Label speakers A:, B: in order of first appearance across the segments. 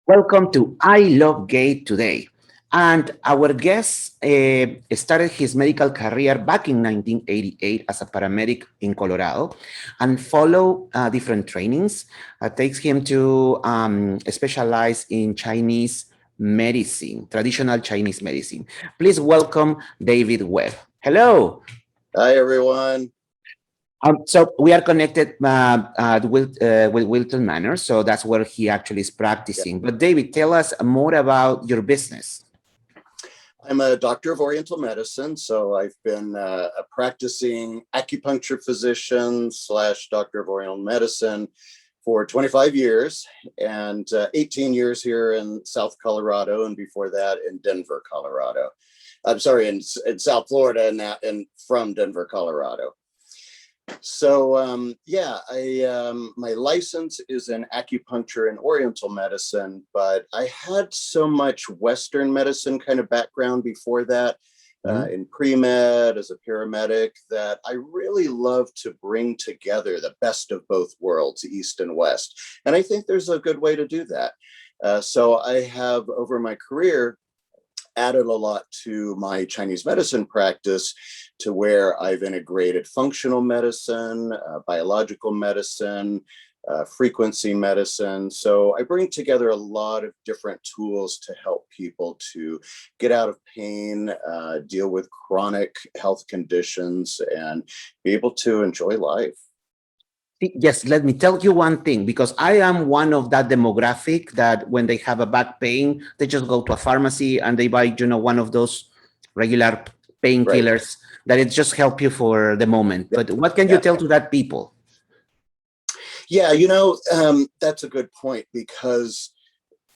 A: Welcome to I Love Gay today. And our guest started his medical career back in 1988 as a paramedic in Colorado and follow different trainings. Takes him to specialize in Chinese medicine, traditional Chinese medicine. Please welcome David Webb. Hello.
B: Hi, everyone.
A: So we are connected with Wilton Manor, so that's where he actually is
B: Yeah.
A: practicing. But David, tell us more about your business.
B: I'm a doctor of Oriental Medicine, so I've been a practicing acupuncture physician slash doctor of Oriental Medicine for 25 years and 18 years here in South Colorado, and before that in Denver, Colorado. I'm sorry, in South Florida, and from Denver, Colorado. So my license is in acupuncture and Oriental medicine, but I had so much Western medicine kind of background before that, in pre-med as a paramedic, that I really love to bring together the best of both worlds, East and West. And I think there's a good way to do that. So I have, over my career, added a lot to my Chinese medicine practice, to where I've integrated functional medicine, biological medicine, frequency medicine. So I bring together a lot of different tools to help people to get out of pain, deal with chronic health conditions, and be able to enjoy life.
A: Yes, let me tell you one thing, because I am one of that demographic that when they have a back pain, they just go to a pharmacy and they buy, one of those regular
B: Right.
A: painkillers that it just help you for the moment.
B: Yeah.
A: But what can you tell to that people?
B: Yeah, that's a good point, because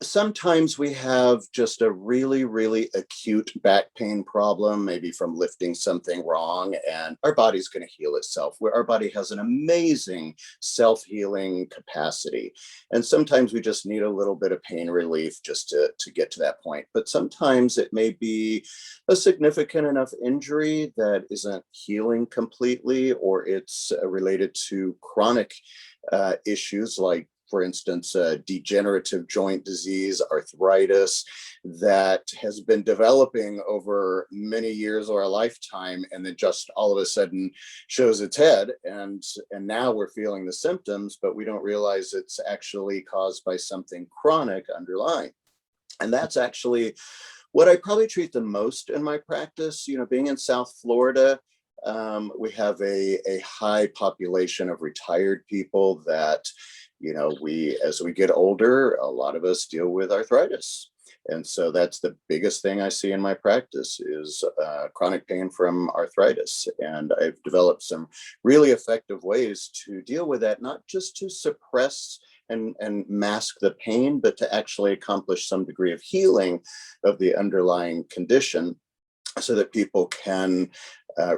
B: sometimes we have just a really, really acute back pain problem, maybe from lifting something wrong, and our body's going to heal itself. Where our body has an amazing self-healing capacity. And sometimes we just need a little bit of pain relief just to get to that point. But sometimes it may be a significant enough injury that isn't healing completely, or it's related to chronic issues like, for instance, degenerative joint disease, arthritis, that has been developing over many years or a lifetime, and then just all of a sudden shows its head. And now we're feeling the symptoms, but we don't realize it's actually caused by something chronic underlying. And that's actually what I probably treat the most in my practice. Being in South Florida, we have a high population of retired people that, as we get older, a lot of us deal with arthritis. And so that's the biggest thing I see in my practice is chronic pain from arthritis. And I've developed some really effective ways to deal with that, not just to suppress and mask the pain, but to actually accomplish some degree of healing of the underlying condition, so that people can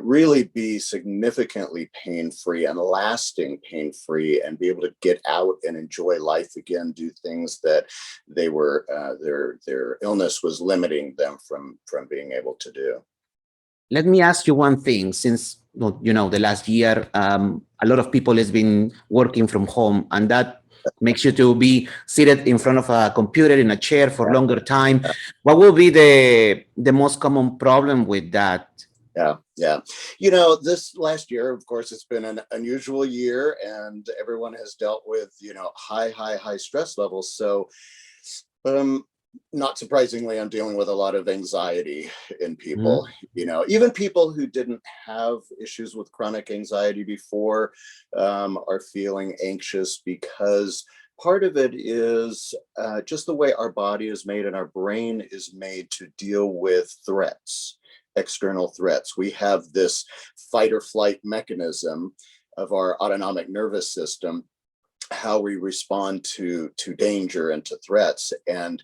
B: really be significantly pain-free and lasting pain-free, and be able to get out and enjoy life again, do things that they were their illness was limiting them from being able to do.
A: Let me ask you one thing. Since the last year, a lot of people has been working from home, and that makes you to be seated in front of a computer in a chair for longer time. What will be the most common problem with that?
B: Yeah. This last year, of course, it's been an unusual year, and everyone has dealt with, high stress levels. So, not surprisingly, I'm dealing with a lot of anxiety in people. Even people who didn't have issues with chronic anxiety before are feeling anxious, because part of it is just the way our body is made and our brain is made to deal with threats, external threats. We have this fight or flight mechanism of our autonomic nervous system, how we respond to danger and to threats. And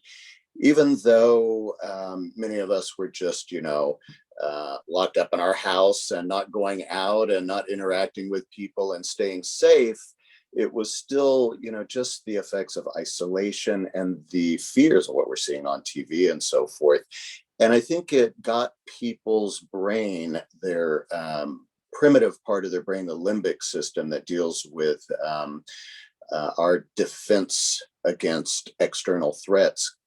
B: even though many of us were just, locked up in our house and not going out and not interacting with people and staying safe, it was still, just the effects of isolation and the fears of what we're seeing on TV and so forth. And I think it got people's brain, their primitive part of their brain, the limbic system that deals with our defense against external threats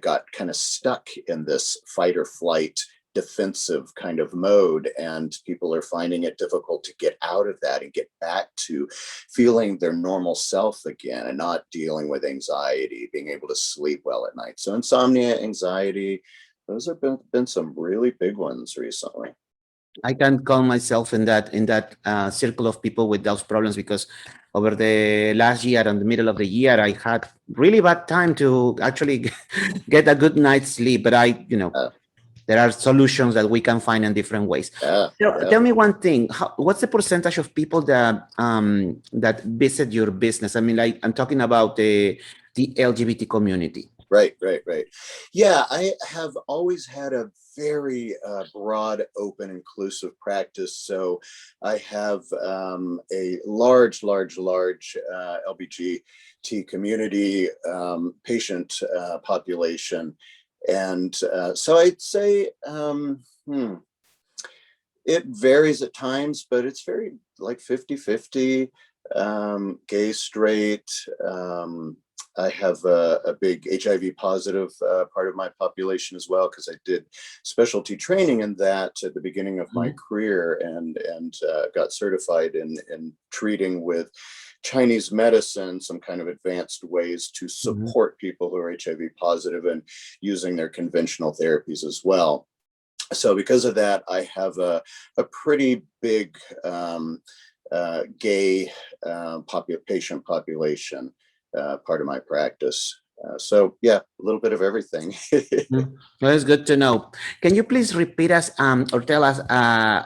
B: got kind of stuck in this fight or flight defensive kind of mode, and people are finding it difficult to get out of that and get back to feeling their normal self again and not dealing with anxiety, being able to sleep well at night. So insomnia, anxiety, those have been some really big ones recently.
A: I can count myself in that circle of people with those problems, because over the last year and the middle of the year, I had really bad time to actually get a good night's sleep. But there are solutions that we can find in different ways. Tell me one thing: what's the percentage of people that that visit your business? I mean, like, I'm talking about the LGBT community.
B: Right. Yeah, I have always had a very broad, open, inclusive practice. So I have a large LBGT community patient population. And so I'd say it varies at times, but it's very like 50-50, gay, straight. I have a big HIV positive part of my population as well, because I did specialty training in that at the beginning of my career, and got certified in treating with Chinese medicine, some kind of advanced ways to support people who are HIV positive and using their conventional therapies as well. So because of that, I have a pretty big gay patient population. Part of my practice. So yeah, a little bit of everything.
A: Well, it's good to know. Can you please repeat us or tell us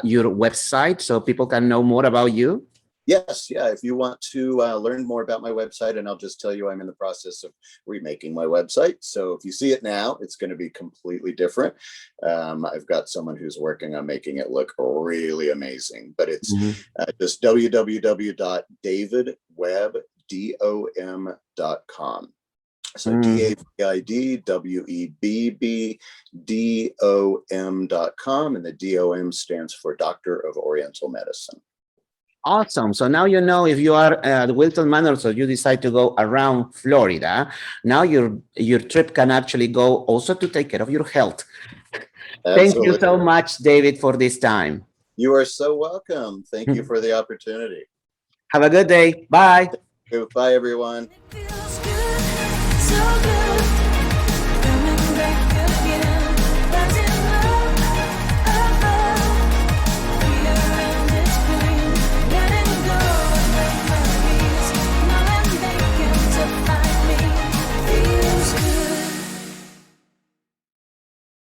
A: your website so people can know more about you?
B: Yes, yeah. If you want to learn more about my website, and I'll just tell you, I'm in the process of remaking my website. So if you see it now, it's going to be completely different. I've got someone who's working on making it look really amazing, but it's just www.davidwebb.com. So DAVIDWEBBDOM.com, and the DOM stands for Doctor of Oriental Medicine.
A: Awesome. So now you know, if you are at Wilton Manor, so you decide to go around Florida, now your trip can actually go also to take care of your health.
B: Absolutely.
A: Thank you so much, David, for this time.
B: You are so welcome. Thank you for the opportunity.
A: Have a good day. Bye.
B: Bye, everyone.
C: It feels good, so good.